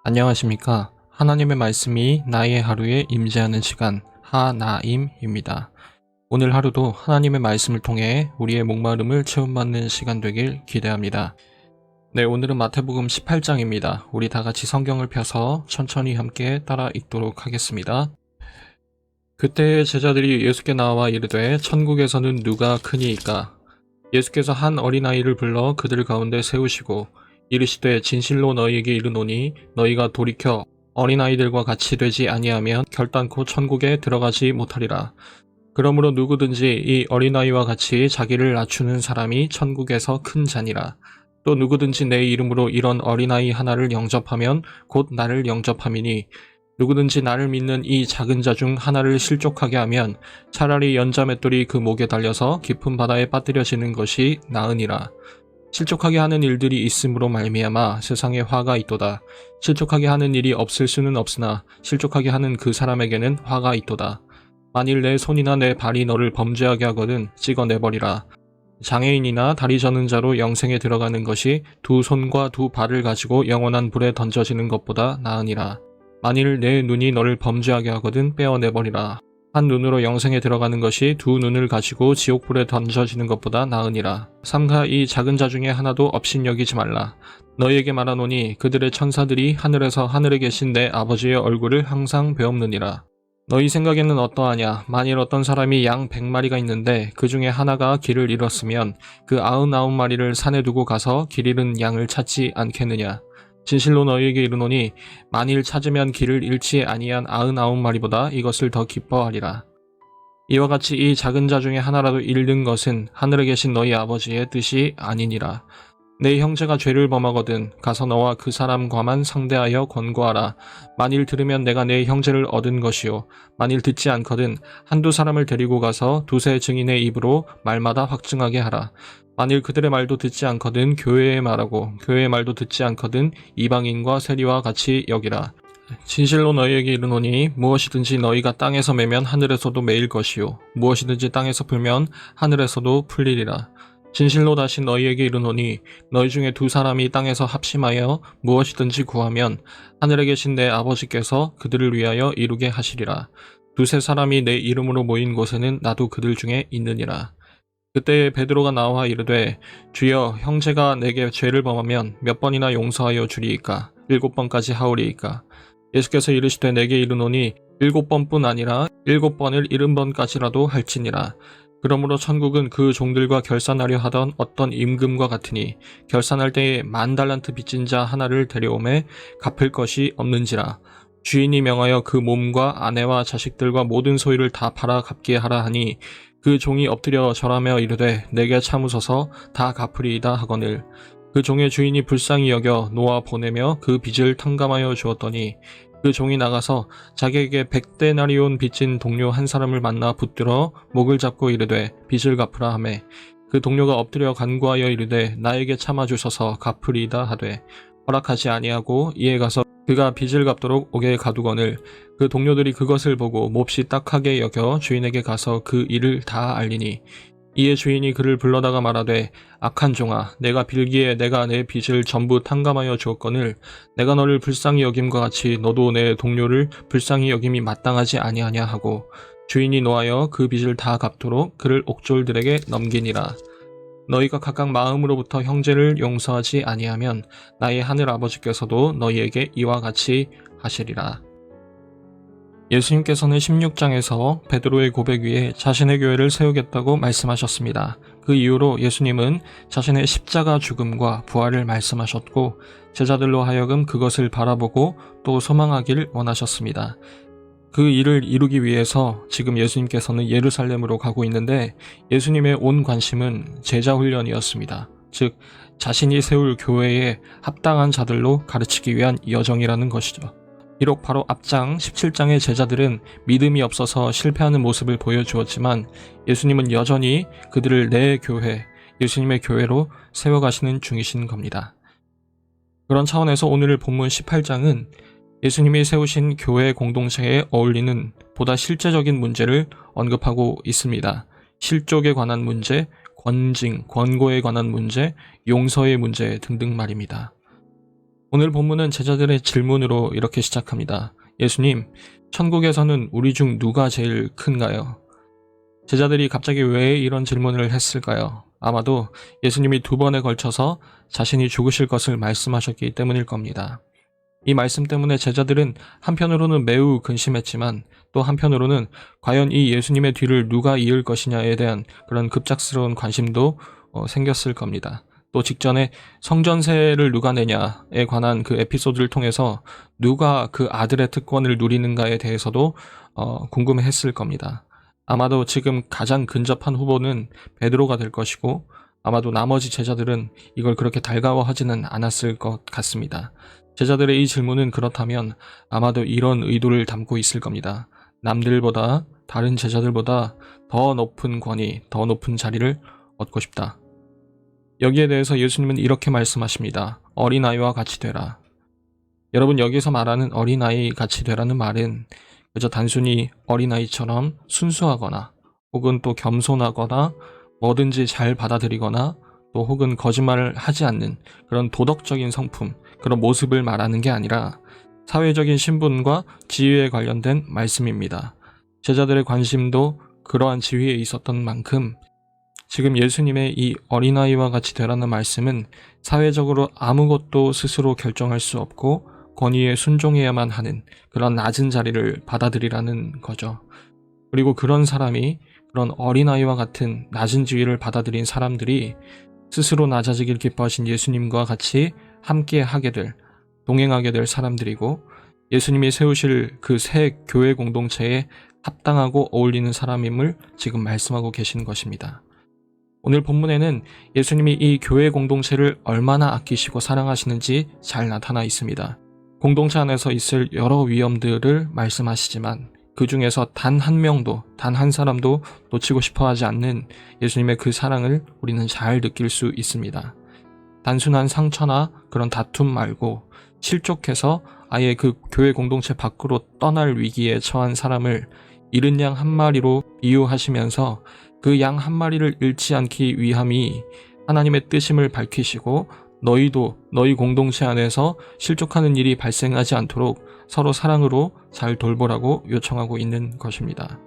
안녕하십니까. 하나님의 말씀이 나의 하루에 임재하는 시간 하나임입니다. 오늘 하루도 하나님의 말씀을 통해 우리의 목마름을 체험받는 시간 되길 기대합니다. 네, 오늘은 마태복음 18장입니다. 우리 다 같이 성경을 펴서 천천히 함께 따라 읽도록 하겠습니다. 그때 제자들이 예수께 나와 이르되 천국에서는 누가 크니이까? 예수께서 한 어린아이를 불러 그들 가운데 세우시고 이르시되 진실로 너희에게 이르노니 너희가 돌이켜 어린아이들과 같이 되지 아니하면 결단코 천국에 들어가지 못하리라. 그러므로 누구든지 이 어린아이와 같이 자기를 낮추는 사람이 천국에서 큰 자니라. 또 누구든지 내 이름으로 이런 어린아이 하나를 영접하면 곧 나를 영접함이니 누구든지 나를 믿는 이 작은 자 중 하나를 실족하게 하면 차라리 연자맷돌이 그 목에 달려서 깊은 바다에 빠뜨려지는 것이 나으니라. 실족하게 하는 일들이 있음으로 말미암아 세상에 화가 있도다. 실족하게 하는 일이 없을 수는 없으나 실족하게 하는 그 사람에게는 화가 있도다. 만일 내 손이나 내 발이 너를 범죄하게 하거든 찍어내버리라. 장애인이나 다리 저는 자로 영생에 들어가는 것이 두 손과 두 발을 가지고 영원한 불에 던져지는 것보다 나으니라. 만일 내 눈이 너를 범죄하게 하거든 빼어내버리라. 한 눈으로 영생에 들어가는 것이 두 눈을 가지고 지옥불에 던져지는 것보다 나으니라. 삼가 이 작은 자 중에 하나도 업신여기지 말라. 너희에게 말하노니 그들의 천사들이 하늘에서 하늘에 계신 내 아버지의 얼굴을 항상 배옵느니라. 너희 생각에는 어떠하냐? 만일 어떤 사람이 양 100마리가 있는데 그 중에 하나가 길을 잃었으면 그 99마리를 산에 두고 가서 길 잃은 양을 찾지 않겠느냐? 진실로 너희에게 이르노니 만일 찾으면 길을 잃지 아니한 99마리보다 이것을 더 기뻐하리라. 이와 같이 이 작은 자 중에 하나라도 잃는 것은 하늘에 계신 너희 아버지의 뜻이 아니니라. 내 형제가 죄를 범하거든 가서 너와 그 사람과만 상대하여 권고하라. 만일 들으면 내가 내 형제를 얻은 것이요 만일 듣지 않거든 한두 사람을 데리고 가서 두세 증인의 입으로 말마다 확증하게 하라. 만일 그들의 말도 듣지 않거든 교회의 말하고 교회의 말도 듣지 않거든 이방인과 세리와 같이 여기라. 진실로 너희에게 이르노니 무엇이든지 너희가 땅에서 매면 하늘에서도 매일 것이요 무엇이든지 땅에서 풀면 하늘에서도 풀리리라. 진실로 다시 너희에게 이르노니 너희 중에 두 사람이 땅에서 합심하여 무엇이든지 구하면 하늘에 계신 내 아버지께서 그들을 위하여 이루게 하시리라. 두세 사람이 내 이름으로 모인 곳에는 나도 그들 중에 있느니라. 그때 베드로가 나와 이르되 주여 형제가 내게 죄를 범하면 몇 번이나 용서하여 주리이까? 7번까지 하오리이까? 예수께서 이르시되 내게 이르노니 7번뿐 아니라 7번을 70번까지라도 할지니라. 그러므로 천국은 그 종들과 결산하려 하던 어떤 임금과 같으니 결산할 때에 10,000달란트 빚진 자 하나를 데려오매 갚을 것이 없는지라. 주인이 명하여 그 몸과 아내와 자식들과 모든 소유를 다 팔아 갚게 하라 하니 그 종이 엎드려 절하며 이르되 내게 참으소서 다 갚으리이다 하거늘 그 종의 주인이 불쌍히 여겨 놓아 보내며 그 빚을 탕감하여 주었더니 그 종이 나가서 자기에게 100데나리온 빚진 동료 한 사람을 만나 붙들어 목을 잡고 이르되 빚을 갚으라 하매 그 동료가 엎드려 간구하여 이르되 나에게 참아주소서 갚으리이다 하되 허락하지 아니하고 이에 가서 그가 빚을 갚도록 옥에 가두거늘 그 동료들이 그것을 보고 몹시 딱하게 여겨 주인에게 가서 그 일을 다 알리니 이에 주인이 그를 불러다가 말하되 악한 종아 내가 빌기에 내가 내 빚을 전부 탕감하여 주었거늘 내가 너를 불쌍히 여김과 같이 너도 내 동료를 불쌍히 여김이 마땅하지 아니하냐 하고 주인이 노하여 그 빚을 다 갚도록 그를 옥졸들에게 넘기니라. 너희가 각각 마음으로부터 형제를 용서하지 아니하면 나의 하늘 아버지께서도 너희에게 이와 같이 하시리라. 예수님께서는 16장에서 베드로의 고백 위에 자신의 교회를 세우겠다고 말씀하셨습니다. 그 이후로 예수님은 자신의 십자가 죽음과 부활을 말씀하셨고 제자들로 하여금 그것을 바라보고 또 소망하길 원하셨습니다. 그 일을 이루기 위해서 지금 예수님께서는 예루살렘으로 가고 있는데 예수님의 온 관심은 제자 훈련이었습니다. 즉 자신이 세울 교회에 합당한 자들로 가르치기 위한 여정이라는 것이죠. 비록 바로 앞장 17장의 제자들은 믿음이 없어서 실패하는 모습을 보여주었지만 예수님은 여전히 그들을 내 교회, 예수님의 교회로 세워가시는 중이신 겁니다. 그런 차원에서 오늘 본문 18장은 예수님이 세우신 교회 공동체에 어울리는 보다 실제적인 문제를 언급하고 있습니다. 실족에 관한 문제, 권징, 권고에 관한 문제, 용서의 문제 등등 말입니다. 오늘 본문은 제자들의 질문으로 이렇게 시작합니다. 예수님, 천국에서는 우리 중 누가 제일 큰가요? 제자들이 갑자기 왜 이런 질문을 했을까요? 아마도 예수님이 2번에 걸쳐서 자신이 죽으실 것을 말씀하셨기 때문일 겁니다. 이 말씀 때문에 제자들은 한편으로는 매우 근심했지만 또 한편으로는 과연 이 예수님의 뒤를 누가 이을 것이냐에 대한 그런 급작스러운 관심도 생겼을 겁니다. 또 직전에 성전세를 누가 내냐에 관한 그 에피소드를 통해서 누가 그 아들의 특권을 누리는가에 대해서도 궁금해했을 겁니다. 아마도 지금 가장 근접한 후보는 베드로가 될 것이고 아마도 나머지 제자들은 이걸 그렇게 달가워하지는 않았을 것 같습니다. 제자들의 이 질문은 그렇다면 아마도 이런 의도를 담고 있을 겁니다. 남들보다, 다른 제자들보다 더 높은 권위, 더 높은 자리를 얻고 싶다. 여기에 대해서 예수님은 이렇게 말씀하십니다. 어린아이와 같이 되라. 여러분, 여기서 말하는 어린아이 같이 되라는 말은 그저 단순히 어린아이처럼 순수하거나 혹은 또 겸손하거나 뭐든지 잘 받아들이거나 또 혹은 거짓말을 하지 않는 그런 도덕적인 성품, 그런 모습을 말하는 게 아니라 사회적인 신분과 지위에 관련된 말씀입니다. 제자들의 관심도 그러한 지위에 있었던 만큼 지금 예수님의 이 어린아이와 같이 되라는 말씀은 사회적으로 아무것도 스스로 결정할 수 없고 권위에 순종해야만 하는 그런 낮은 자리를 받아들이라는 거죠. 그리고 그런 사람이, 그런 어린아이와 같은 낮은 지위를 받아들인 사람들이 스스로 낮아지길 기뻐하신 예수님과 같이 함께 하게 될, 동행하게 될 사람들이고 예수님이 세우실 그 새 교회 공동체에 합당하고 어울리는 사람임을 지금 말씀하고 계신 것입니다. 오늘 본문에는 예수님이 이 교회 공동체를 얼마나 아끼시고 사랑하시는지 잘 나타나 있습니다. 공동체 안에서 있을 여러 위험들을 말씀하시지만 그 중에서 단 한 명도, 단 한 사람도 놓치고 싶어 하지 않는 예수님의 그 사랑을 우리는 잘 느낄 수 있습니다. 단순한 상처나 그런 다툼 말고 실족해서 아예 그 교회 공동체 밖으로 떠날 위기에 처한 사람을 잃은 양 한 마리로 비유하시면서 그 양 한 마리를 잃지 않기 위함이 하나님의 뜻임을 밝히시고 너희도 너희 공동체 안에서 실족하는 일이 발생하지 않도록 서로 사랑으로 잘 돌보라고 요청하고 있는 것입니다.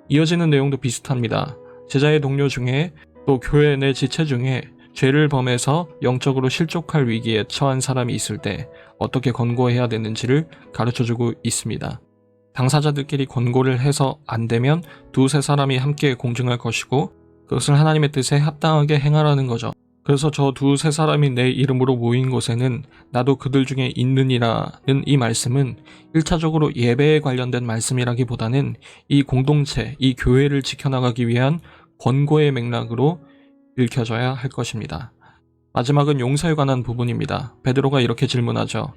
이어지는 내용도 비슷합니다. 제자의 동료 중에 또 교회 내 지체 중에 죄를 범해서 영적으로 실족할 위기에 처한 사람이 있을 때 어떻게 권고해야 되는지를 가르쳐주고 있습니다. 당사자들끼리 권고를 해서 안 되면 2-3 사람이 함께 공증할 것이고 그것을 하나님의 뜻에 합당하게 행하라는 거죠. 그래서 저 2-3 사람이 내 이름으로 모인 곳에는 나도 그들 중에 있느니라는 이 말씀은 1차적으로 예배에 관련된 말씀이라기보다는 이 공동체, 이 교회를 지켜나가기 위한 권고의 맥락으로 읽혀져야 할 것입니다. 마지막은 용서에 관한 부분입니다. 베드로가 이렇게 질문하죠.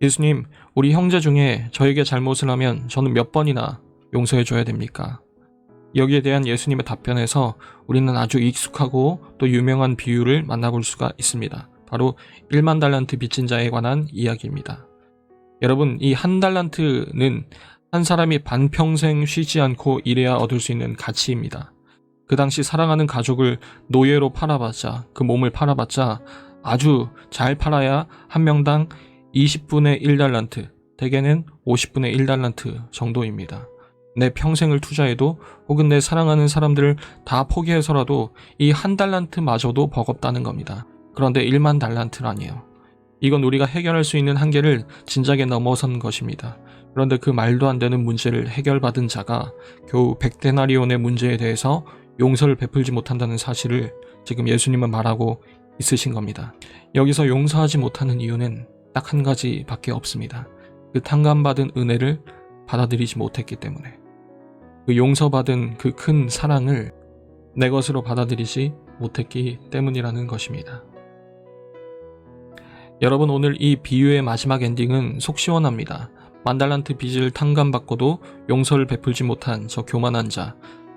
예수님, 우리 형제 중에 저에게 잘못을 하면 저는 몇 번이나 용서해 줘야 됩니까? 여기에 대한 예수님의 답변에서 우리는 아주 익숙하고 또 유명한 비유를 만나볼 수가 있습니다. 바로 1만 달란트 빚진 자에 관한 이야기입니다. 여러분, 이 1달란트는 한 사람이 반평생 쉬지 않고 일해야 얻을 수 있는 가치입니다. 그 당시 사랑하는 가족을 노예로 팔아봤자, 그 몸을 팔아봤자 아주 잘 팔아야 한 명당 20분의 1달란트, 대개는 50분의 1달란트 정도입니다. 내 평생을 투자해도 혹은 내 사랑하는 사람들을 다 포기해서라도 이 1달란트마저도 버겁다는 겁니다. 그런데 1만 달란트라니요. 이건 우리가 해결할 수 있는 한계를 진작에 넘어선 것입니다. 그런데 그 말도 안 되는 문제를 해결받은 자가 겨우 100데나리온의 문제에 대해서 용서를 베풀지 못한다는 사실을 지금 예수님은 말하고 있으신 겁니다. 여기서 용서하지 못하는 이유는 딱 한 가지밖에 없습니다. 그 탕감받은 은혜를 받아들이지 못했기 때문에, 그 용서받은 그 큰 사랑을 내 것으로 받아들이지 못했기 때문이라는 것입니다. 여러분, 오늘 이 비유의 마지막 엔딩은 속 시원합니다. 1달란트 빚을 탕감받고도 용서를 베풀지 못한 저 교만한 자,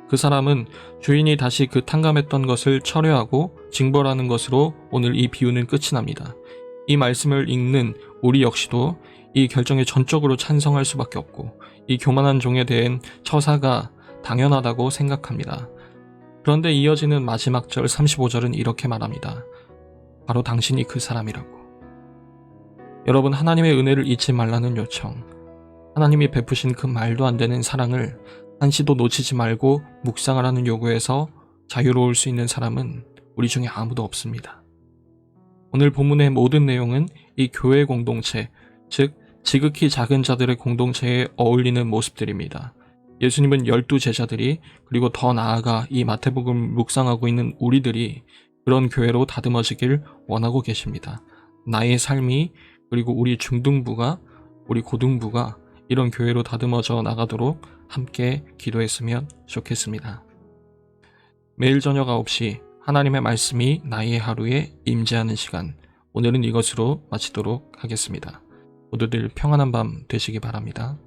그 사람은 주인이 다시 그 탕감했던 것을 철회하고 징벌하는 것으로 오늘 이 비유는 끝이 납니다. 이 말씀을 읽는 우리 역시도 이 결정에 전적으로 찬성할 수밖에 없고 이 교만한 종에 대한 처사가 당연하다고 생각합니다. 그런데 이어지는 마지막 절 35절은 이렇게 말합니다. 바로 당신이 그 사람이라고. 여러분, 하나님의 은혜를 잊지 말라는 요청, 하나님이 베푸신 그 말도 안 되는 사랑을 한시도 놓치지 말고 묵상하라는 요구에서 자유로울 수 있는 사람은 우리 중에 아무도 없습니다. 오늘 본문의 모든 내용은 이 교회 공동체, 즉 지극히 작은 자들의 공동체에 어울리는 모습들입니다. 예수님은 12제자들이, 그리고 더 나아가 이 마태복음을 묵상하고 있는 우리들이 그런 교회로 다듬어지길 원하고 계십니다. 나의 삶이, 그리고 우리 중등부가, 우리 고등부가 이런 교회로 다듬어져 나가도록 함께 기도했으면 좋겠습니다. 매일 저녁 9시 하나님의 말씀이 나의 하루에 임재하는 시간, 오늘은 이것으로 마치도록 하겠습니다. 모두들 평안한 밤 되시기 바랍니다.